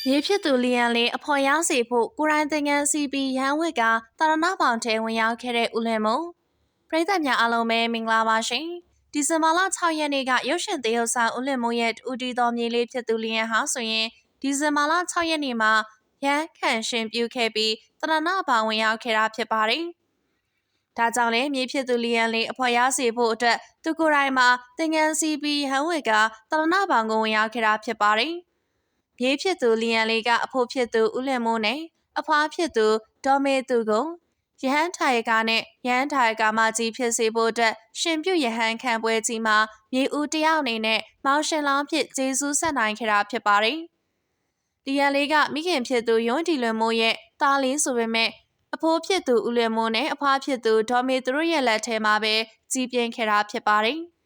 မြေဖြစ်သူလီယန်လေးအဖော်ရစေဖို့ကိုရိုင်းသင်ငန်းစီပီရန်ဝစ်ကတာရဏပေါင်ထဲဝင်ရောက်ခဲ့တဲ့ဦးလင်မုံပရိသတ်များအားလုံးပဲမင်္ဂလာပါရှင်ဒီဇင်ဘာလ6ရက်နေ့ကရုပ်ရှင်သရုပ်ဆောင်ဦးလင်မုံရဲ့ဦးတီတော်မြေလေးဖြစ်သူလီယန်ဟာဆိုရင်ဒီဇင်ဘာလ6ရက်နေ့မှာရန်ခံရှင်ပြုခဲ့ပြီးတာရဏပေါင်ဝင်ရောက်ခဲ့တာဖြစ်ပါတယ်ဒါကြောင့်လည်းမြေဖြစ်သူလီယန်လေးအဖော်ရစေဖို့အတွက်သူကိုယ်တိုင်မှာသင်ငန်းစီပီရန်ဝစ်ကတာရဏပေါင်ကိုဝင်ရောက်ခဲ့တာဖြစ်ပါတယ်မြေဖြစ်သူလီယန်လေးကအဖိုးဖြစ်သူဦးလင်မိုးနဲ့အဖွားဖြစ်သူဒေါ်မေသူကိုရဟန်းထိုင်ကာနဲ့ရဟန်းထိုင်ကာမကြီးဖြစ်စေဖို့အတွက်ရှင်ပြုရဟန်းခံပွဲကြီးမှာမြေဦးတယောက်အနေနဲ့မောင်ရှင်လောင်းဖြစ်ဂျေဇူးဆက်နိုင်ခဲ့တာဖြစ်ပါတယ်။လီယန်လေးကမိခင်ဖြစ်သူယွန်းဒီလွင်မိုးရဲ့သားလေးဆိုပေမဲ့အဖိုးဖြစ်သူဦးလင်မိုးနဲ့အဖွားဖြစ်သူဒေါ်မေသူတို့ရဲ့လက်ထဲမှာပဲကြီးပြင်းခဲ့တာဖြစ်ပါတယ်။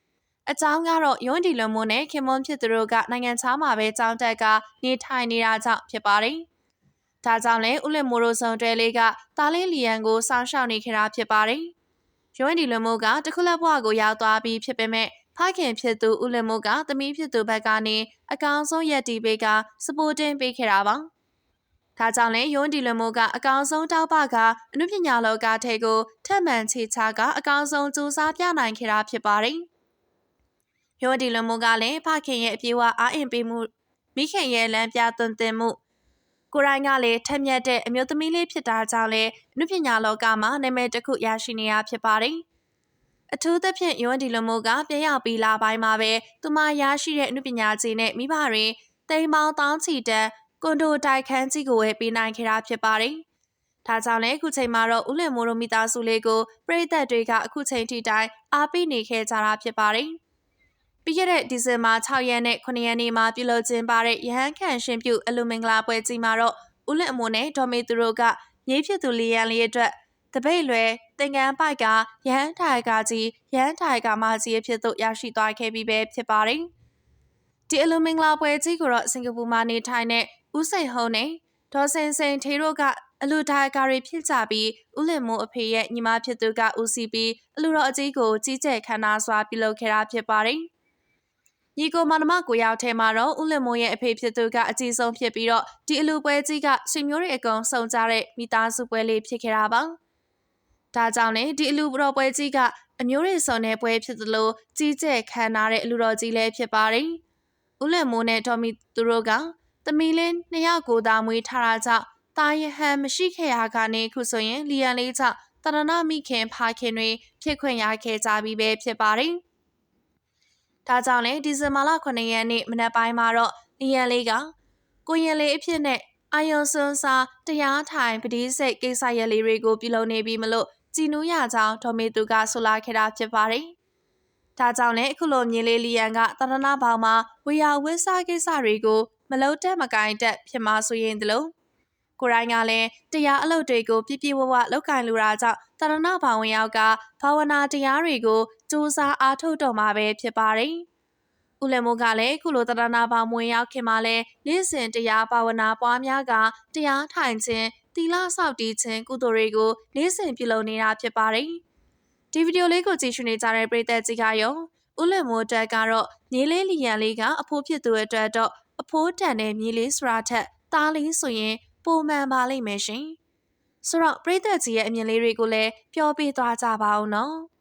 အကြောင်းကတော့ယွန်းဒီလွန်မိုးနဲ့ခင်မွန်းဖြစ်သူတို့ကနိုင်ငံခြားမှာပဲကြောင်းတက်ကနေထိုင်နေတာကြောင့်ဖြစ်ပါတယ်။ဒါကြောင့်လည်းဦးလင်မိုးတို့ဆောင်တဲလေးကတားလေးလီယန်ကိုစောင့်ရှောက်နေခဲ့တာဖြစ်ပါတယ်။ယွန်းဒီလွန်မိုးကတခုလက်ဘွားကိုရောက်သွားပြီးဖြစ်ပေမဲ့ဖခင်ဖြစ်သူဦးလင်မိုးကသမီးဖြစ်သူဘက်ကနေအကောင်ဆုံးရက်တီပေးကစပိုတင်ပေးခဲ့တာပါ။ဒါကြောင့်လည်းယွန်းဒီလွန်မိုးကအကောင်ဆုံးတောက်ပကအနုပညာလောကထဲကိုထက်မှန်ချေချကအကောင်ဆုံးစူးစမ်းပြနိုင်ခဲ့တာဖြစ်ပါတယ်။ယွန်းဒီလွန်မိုးကလည်းဖခင်ရဲ့အပြေးဝအားအင်ပေးမှုမိခင်ရဲ့လမ်းပြသွန်သင်မှုကိုရိုင်းကလည်းထက်မြက်တဲ့အမျိုးသမီးလေးဖြစ်တာကြောင့်လည်းအနုပညာလောကမှာနာမည်တစ်ခုရရှိနေတာဖြစ်ပါတယ်။အထူးသဖြင့်ယွန်းဒီလွန်မိုးကပြန်ရောက်ပြီးလာပိုင်းမှာပဲသူမရရှိတဲ့အနုပညာကြီးနဲ့မိဘတွေတိမ်ပေါင်းတောင်းချီတက်ကွန်ဒိုတိုက်ခန်းကြီးကိုဝယ်ပေးနိုင်ခဲ့တာဖြစ်ပါတယ်။ဒါကြောင့်လည်းအခုချိန်မှာတော့ဦးလင်မိုးတို့မိသားစုလေးကိုပြည်သက်တွေကအခုချိန်ထိတိုင်အားပေးနေခဲ့ကြတာဖြစ်ပါတယ်။ပြီးခဲ့တဲ့ဒီဇင်ဘာ6ရက်နဲ့9ရက်နေ့မှာပြုလုပ်ခြင်းပါတဲ့ရဟန်းခံရှင်ပြုအလူမင်္ဂလာပွဲကြီးမှာတော့ဦးလင်အမိုးနဲ့ဒေါ်မေသူတို့ကမြေဖြစ်သူလီယန်လေးအတွက်တပိတ်လွယ်သင်္ကန်းပိုက်ကရဟန်းထိုင်ကာကြီးရဟန်းထိုင်ကာမကြီးအဖြစ်သို့ရရှိသွားခဲ့ပြီးပဲဖြစ်ပါတယ်။ဒီအလူမင်္ဂလာပွဲကြီးကိုတော့စင်ကာပူမှာနေထိုင်တဲ့ဦးစိန်ဟုံးနဲ့ဒေါ်စင်စင်ထေတို့ကအလူထိုင်ကာတွေဖြစ်ကြပြီးဦးလင်မိုးအဖေရဲ့ညီမဖြစ်သူကဦးစီးပြီးအလူတော်အကြီးကိုကြီးကျယ်ခမ်းနားစွာပြုလုပ်ခဲ့တာဖြစ်ပါတယ်။ညီကိုမောင်နှမကိုရောက်ထဲမှာတော့ဦးလင်မိုးရဲ့အဖေဖြစ်သူကအကြီးဆုံးဖြစ်ပြီးတော့ဒီအလူပွဲကြီးကရှင်မျိုးတွေအကုန်စုံကြတဲ့မိသားစုပွဲလေးဖြစ်ခဲ့တာပါ။ဒါကြောင့်လည်းဒီအလူတော်ပွဲကြီးကအမျိုးတွေစုံတဲ့ပွဲဖြစ်သလိုကြီးကျယ်ခမ်းနားတဲ့အလူတော်ကြီးလည်းဖြစ်ပါတယ်။ဦးလင်မိုးနဲ့ဒေါ်မီသူတို့ကသမီးလေး2ယောက်ကိုသာမွေးထားတာကြောင့်တာယဟန်မရှိခဲ့ရကနေခုဆိုရင်လီယန်လေးကြောင့်တရဏမိခင်ဖခင်တွေဖြစ်ခွင့်ရခဲ့ကြပြီးပဲဖြစ်ပါတယ်။ဒါကြောင့်လည်းဒီဇင်ဘာလ9ရက်နေ့မနက်ပိုင်းမှာတော့လီယန်လေးကကိုရင်လေးအဖြစ်နဲ့အာယုံစွန်းစားတရားထိုင်ပတိစိတ်ကိစ္စရပ်လေးတွေကိုပြုလုပ်နေပြီးမလို့ကြည်နူးရကြောင်းဒေါ်မေသူကဆိုလာခဲ့တာဖြစ်ပါတယ်။ဒါကြောင့်လည်းအခုလိုမြေလေးလီယန်ကတရဏဘောင်မှာဝေယဝစ်စားကိစ္စတွေကိုမလုံးတက်မကိုင်းတက်ဖြစ်မှဆိုရင်တလို့ကိုရိုင်းကလည်းတရားအလုပ်တွေကိုပြပြဝဝလောက်ကင်လူတာကြောင့်တရဏဘောင်ဝင်ရောက်ကဘာဝနာတရားတွေကိုစူးစမ်းအားထုတ်တော်မှာပဲဖြစ်ပါတယ်။ဦးလင်မိုးကလည်းခုလိုတရဏဘောင်ဝင်ရောက်ခင်မှာလဲနေ့စဉ်တရားဘာဝနာပွားများကတရားထိုင်ခြင်းသီလဆောက်တည်ခြင်းကုသိုလ်တွေကိုနေ့စဉ်ပြုလုပ်နေတာဖြစ်ပါတယ်။ဒီဗီဒီယိုလေးကိုကြည့်ရှုနေကြတဲ့ပရိသတ်ကြီးကရောဦးလင်မိုးတက်ကတော့မြေးလေးလီယန်လေးကအဖိုးဖြစ်သူအတွက်တော့အဖိုးတန်တဲ့မြေးလေးဆိုတာထက်သားလေးဆိုရင်ပုံမှန်ပါလိမ့်မယ်ရှင်။ဆိုတော့ပရိသတ်ကြီးရဲ့အမြင်လေးတွေကိုလည်းပြောပြသွားကြပါဦးနော်။